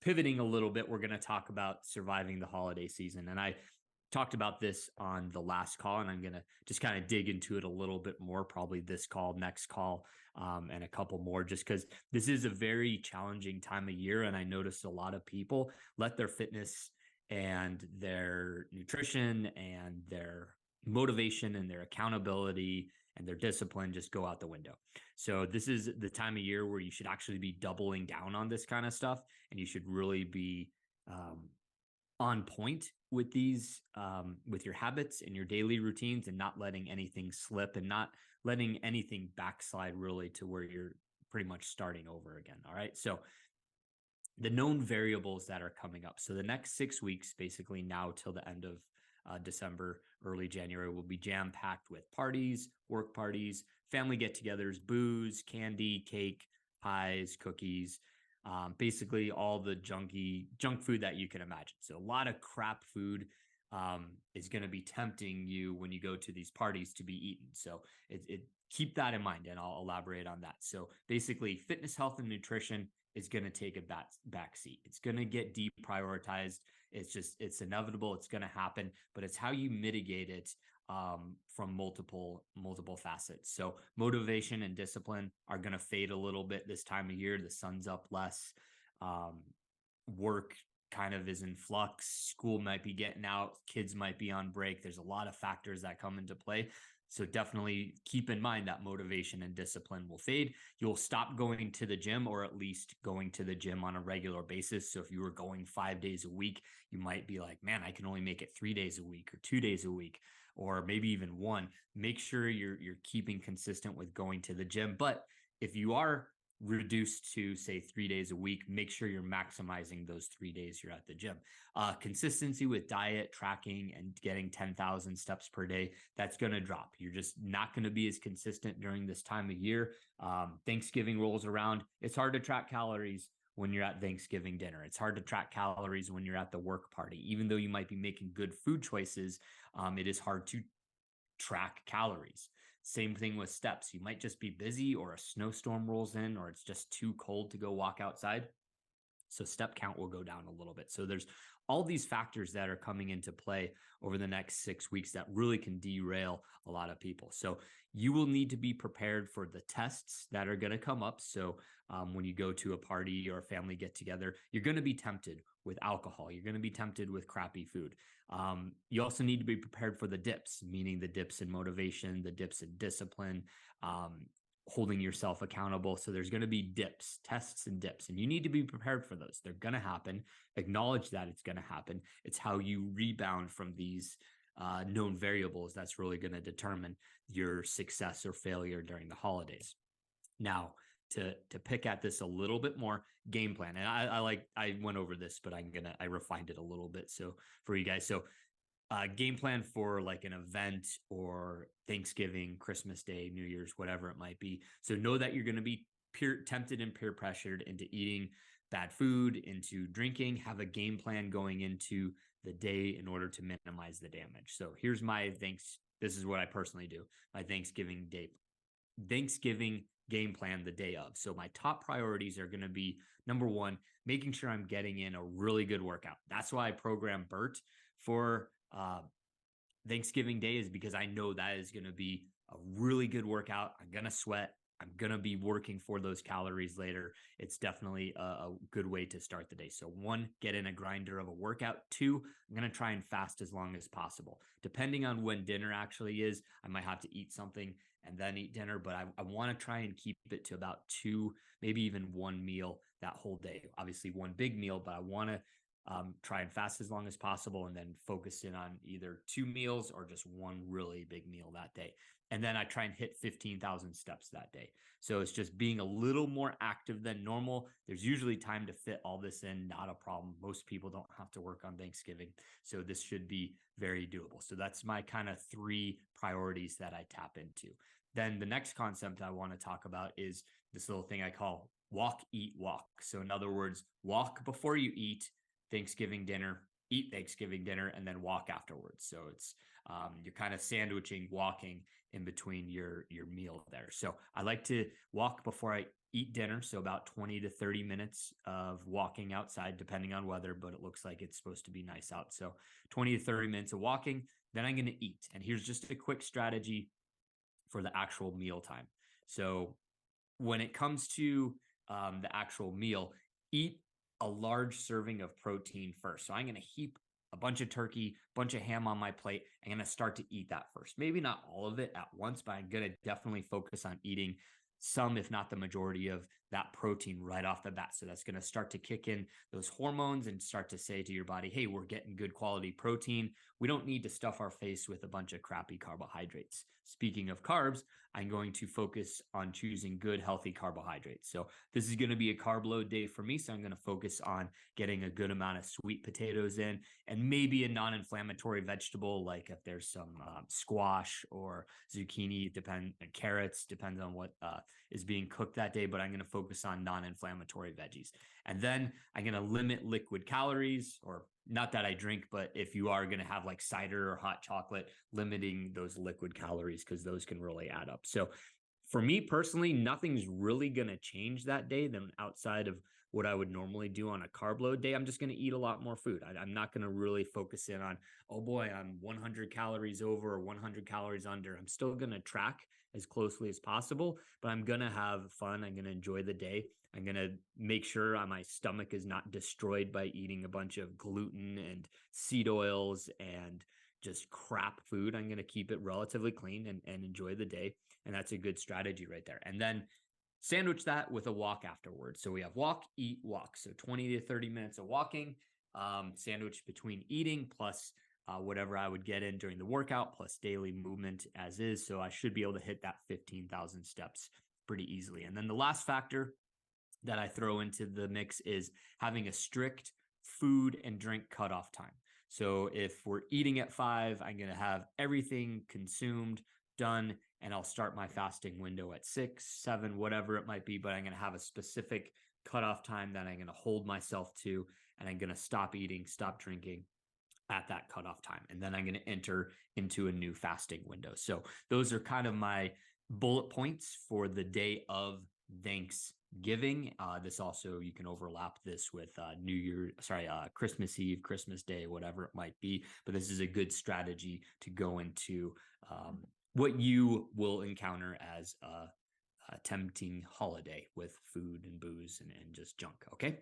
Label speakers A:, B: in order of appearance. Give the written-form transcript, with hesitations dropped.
A: pivoting a little bit, we're going to talk about surviving the holiday season. And I talked about this on the last call, and I'm going to just kind of dig into it a little bit more, probably this call, next call, and a couple more, just because this is a very challenging time of year. And I noticed a lot of people let their fitness and their nutrition and their motivation and their accountability and their discipline just go out the window. So this is the time of year where you should actually be doubling down on this kind of stuff, and you should really be um, on point with these with your habits and your daily routines, and not letting anything slip and not letting anything backslide really to where you're pretty much starting over again. All right. So the known variables that are coming up. So the next 6 weeks, basically now till the end of December, early January, will be jam packed with parties, work parties, family get togethers, booze, candy, cake, pies, cookies, basically all the junk food that you can imagine. So a lot of crap food is going to be tempting you when you go to these parties to be eaten. So keep that in mind, and I'll elaborate on that. So basically, fitness, health, and nutrition is going to take a back seat. It's going to get deprioritized. It's inevitable. It's going to happen, but it's how you mitigate it from multiple facets. So motivation and discipline are going to fade a little bit this time of year. The sun's up less. Work kind of is in flux. School might be getting out. Kids might be on break. There's a lot of factors that come into play. So definitely keep in mind that motivation and discipline will fade. You'll stop going to the gym, or at least going to the gym on a regular basis. So if you were going 5 days a week, you might be like, man, I can only make it 3 days a week or 2 days a week, or maybe even one. Make sure you're keeping consistent with going to the gym. But if you are reduced to, say, 3 days a week, make sure you're maximizing those 3 days you're at the gym. Consistency with diet, tracking, and getting 10,000 steps per day, that's going to drop. You're just not going to be as consistent during this time of year. Thanksgiving rolls around. It's hard to track calories when you're at Thanksgiving dinner. It's hard to track calories when you're at the work party. Even though you might be making good food choices, it is hard to track calories. Same thing with steps. You might just be busy, or a snowstorm rolls in, or it's just too cold to go walk outside. So step count will go down a little bit. So there's all these factors that are coming into play over the next 6 weeks that really can derail a lot of people. So you will need to be prepared for the tests that are going to come up. So when you go to a party or a family get together, you're going to be tempted with alcohol. You're going to be tempted with crappy food. You also need to be prepared for the dips, meaning the dips in motivation, the dips in discipline, holding yourself accountable. So there's going to be dips, tests, and dips, and you need to be prepared for those. They're going to happen. Acknowledge that it's going to happen. It's how you rebound from these known variables that's really going to determine your success or failure during the holidays. Now, to pick at this a little bit more, game plan. And I went over this, but I refined it a little bit so for you guys. So game plan for like an event or Thanksgiving, Christmas Day, New Year's, whatever it might be. So know that you're going to be tempted and peer pressured into eating bad food, into drinking. Have a game plan going into the day in order to minimize the damage. So here's this is what I personally do. My Thanksgiving game plan the day of. So my top priorities are going to be, number one, making sure I'm getting in a really good workout. That's why I program Bert for Thanksgiving Day, is because I know that is going to be a really good workout. I'm going to sweat. I'm going to be working for those calories later. It's definitely a good way to start the day. So one, get in a grinder of a workout. Two, I'm going to try and fast as long as possible. Depending on when dinner actually is, I might have to eat something and then eat dinner, but I want to try and keep it to about two, maybe even one meal that whole day. Obviously one big meal, but I want to try and fast as long as possible, and then focus in on either 2 meals or just one really big meal that day. And then I try and hit 15,000 steps that day. So it's just being a little more active than normal. There's usually time to fit all this in, not a problem. Most people don't have to work on Thanksgiving. So this should be very doable. So that's my kind of 3 priorities that I tap into. Then the next concept I want to talk about is this little thing I call walk, eat, walk. So in other words, walk before you eat Thanksgiving dinner, eat Thanksgiving dinner, and then walk afterwards. So it's You're kind of sandwiching walking in between your meal there. So I like to walk before I eat dinner. So about 20 to 30 minutes of walking outside, depending on weather, but it looks like it's supposed to be nice out. So 20 to 30 minutes of walking, then I'm going to eat. And here's just a quick strategy for the actual meal time. So when it comes to the actual meal, eat a large serving of protein first. So I'm going to heap a bunch of turkey, bunch of ham on my plate. I'm going to start to eat that first. Maybe not all of it at once, but I'm going to definitely focus on eating some, if not the majority of that protein right off the bat. So that's going to start to kick in those hormones and start to say to your body, hey, we're getting good quality protein. We don't need to stuff our face with a bunch of crappy carbohydrates. Speaking of carbs, I'm going to focus on choosing good, healthy carbohydrates. So this is going to be a carb load day for me. So I'm going to focus on getting a good amount of sweet potatoes in and maybe a non-inflammatory vegetable, like if there's some squash or zucchini, carrots, depends on what is being cooked that day, but I'm going to focus on non-inflammatory veggies. And then I'm going to limit liquid calories, or not that I drink, but if you are going to have like cider or hot chocolate, limiting those liquid calories because those can really add up. So for me personally, nothing's really going to change that day than outside of what I would normally do on a carb load day. I'm just going to eat a lot more food. I'm not going to really focus in on, oh boy, I'm 100 calories over or 100 calories under. I'm still going to track as closely as possible, but I'm going to have fun. I'm going to enjoy the day. I'm going to make sure my stomach is not destroyed by eating a bunch of gluten and seed oils and just crap food. I'm going to keep it relatively clean and enjoy the day. And that's a good strategy right there. And then sandwich that with a walk afterwards. So we have walk, eat, walk. So 20 to 30 minutes of walking, sandwich between eating plus whatever I would get in during the workout, plus daily movement as is. So I should be able to hit that 15,000 steps pretty easily. And then the last factor that I throw into the mix is having a strict food and drink cutoff time. So if we're eating at 5, I'm going to have everything consumed, done, and I'll start my fasting window at 6, 7, whatever it might be, but I'm going to have a specific cutoff time that I'm going to hold myself to, and I'm going to stop eating, stop drinking at that cutoff time. And then I'm going to enter into a new fasting window. So those are kind of my bullet points for the day of Thanksgiving. This also, you can overlap this with Christmas Eve, Christmas Day, whatever it might be. But this is a good strategy to go into what you will encounter as a tempting holiday with food and booze and just junk. Okay.